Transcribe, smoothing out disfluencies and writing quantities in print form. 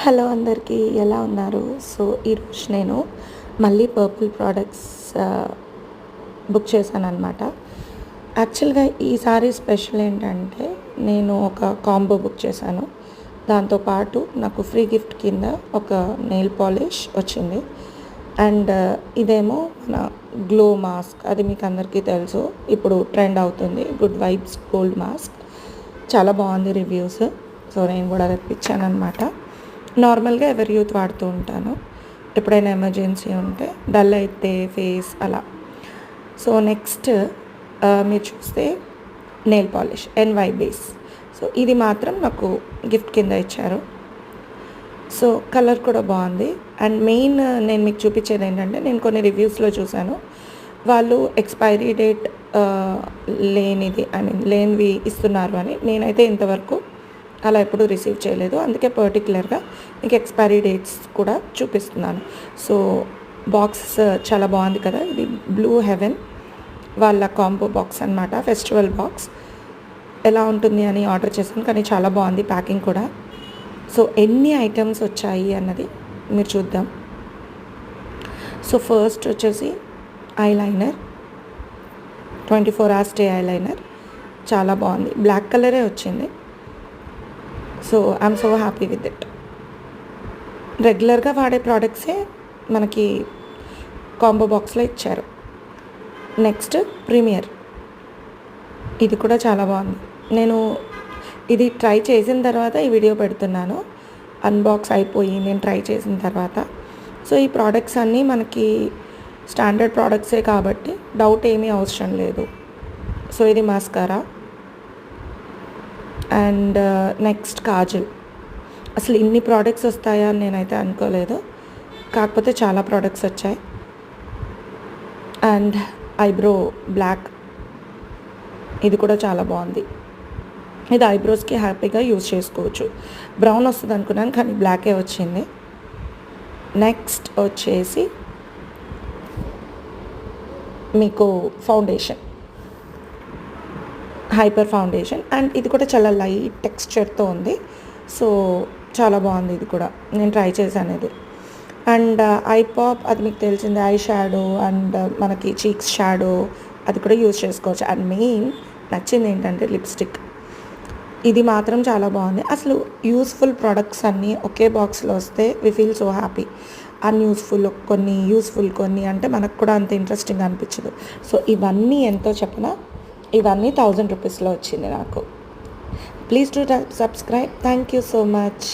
Hello అందరికీ ఎలా ఉన్నారు? సో ఈరోజు నేను మళ్ళీ పర్పుల్ ప్రోడక్ట్స్ బుక్ చేశానన్నమాట. యాక్చువల్గా ఈసారి స్పెషల్ ఏంటంటే నేను ఒక కాంబో బుక్ చేశాను. దాంతోపాటు నాకు ఫ్రీ గిఫ్ట్ కింద ఒక నెయిల్ పాలిష్ వచ్చింది. అండ్ ఇదేమో మన గ్లో మాస్క్, అది మీకు అందరికీ తెలుసు, ఇప్పుడు ట్రెండ్ అవుతుంది. గుడ్ వైబ్స్ గోల్డ్ మాస్క్ చాలా బాగుంది రివ్యూస్. సో నేను కూడా తెప్పించాను అనమాట. నార్మల్గా ఎవరి యూత్ వాడుతూ ఉంటాను ఎప్పుడైనా ఎమర్జెన్సీ ఉంటే, డల్ అయితే ఫేస్ అలా. సో నెక్స్ట్ మీరు చూస్తే nail polish NY base. So ఇది మాత్రం నాకు గిఫ్ట్ కింద ఇచ్చారు. సో కలర్ కూడా బాగుంది. అండ్ మెయిన్ నేను మీకు చూపించేది ఏంటంటే, నేను కొన్ని రివ్యూస్లో చూశాను, వాళ్ళు ఎక్స్పైరీ డేట్ లేనివి ఇస్తున్నారు అని. నేనైతే ఇంతవరకు అలా ఎప్పుడు రిసీవ్ చేయలేదు. అందుకే పర్టికులర్గా మీకు ఎక్స్పైరీ డేట్స్ కూడా చూపిస్తున్నాను. సో బాక్స్ చాలా బాగుంది కదా. ఇది బ్లూ హెవెన్ వాళ్ళ కాంబో బాక్స్ అనమాట, ఫెస్టివల్ బాక్స్. ఎలా ఉంటుంది అని ఆర్డర్ చేశాను, కానీ చాలా బాగుంది ప్యాకింగ్ కూడా. సో ఎన్ని ఐటమ్స్ వచ్చాయి అన్నది మీరు చూద్దాం. సో ఫస్ట్ వచ్చేసి ఐలైనర్, 24 hours స్టే ఐలైనర్. చాలా బాగుంది, బ్లాక్ కలరే వచ్చింది. So I'm so happy with it. రెగ్యులర్గా వాడే ప్రోడక్ట్సే మనకి కాంబో బాక్స్లో ఇచ్చారు. నెక్స్ట్ ప్రీమియర్, ఇది కూడా చాలా బాగుంది. నేను ఇది ట్రై చేసిన తర్వాత ఈ వీడియో పెడుతున్నాను, అన్బాక్స్ అయిపోయి నేను ట్రై చేసిన తర్వాత. సో ఈ ప్రోడక్ట్స్ అన్నీ మనకి స్టాండర్డ్ ప్రోడక్ట్సే కాబట్టి డౌట్ ఏమీ అవసరం లేదు. సో ఇది మాస్కారా. And next Kajal. అసలు ఇన్ని ప్రోడక్ట్స్ వస్తాయా అని నేనైతే అనుకోలేదు, కాకపోతే చాలా ప్రోడక్ట్స్ వచ్చాయి. అండ్ ఐబ్రో బ్లాక్, ఇది కూడా చాలా బాగుంది. ఇది ఐబ్రోస్కి హ్యాపీగా యూజ్ చేసుకోవచ్చు. బ్రౌన్ వస్తుంది అనుకున్నాను, కానీ బ్లాకే వచ్చింది. నెక్స్ట్ వచ్చేసి మీకు ఫౌండేషన్, హైపర్ ఫౌండేషన్. అండ్ ఇది కూడా చాలా లైట్ టెక్స్చర్తో ఉంది. సో చాలా బాగుంది, ఇది కూడా నేను ట్రై చేశాను ఇది. అండ్ ఐ పాప్, అది మీకు తెలిసింది, ఐ షాడో అండ్ మనకి చీక్స్ షాడో, అది కూడా యూజ్ చేసుకోవచ్చు. అండ్ మెయిన్ నచ్చింది ఏంటంటే లిప్స్టిక్, ఇది మాత్రం చాలా బాగుంది. అసలు యూస్ఫుల్ ప్రోడక్ట్స్ అన్నీ ఒకే బాక్స్లో వస్తే we feel so happy. Unuseful కొన్ని, యూస్ఫుల్ కొన్ని అంటే మనకు కూడా అంత ఇంట్రెస్టింగ్ అనిపించదు. సో ఇవన్నీ ఎంతో చెప్పినా ఇవన్నీ 1000 రూపీస్లో వచ్చింది నాకు. Please to subscribe. Thank you so much.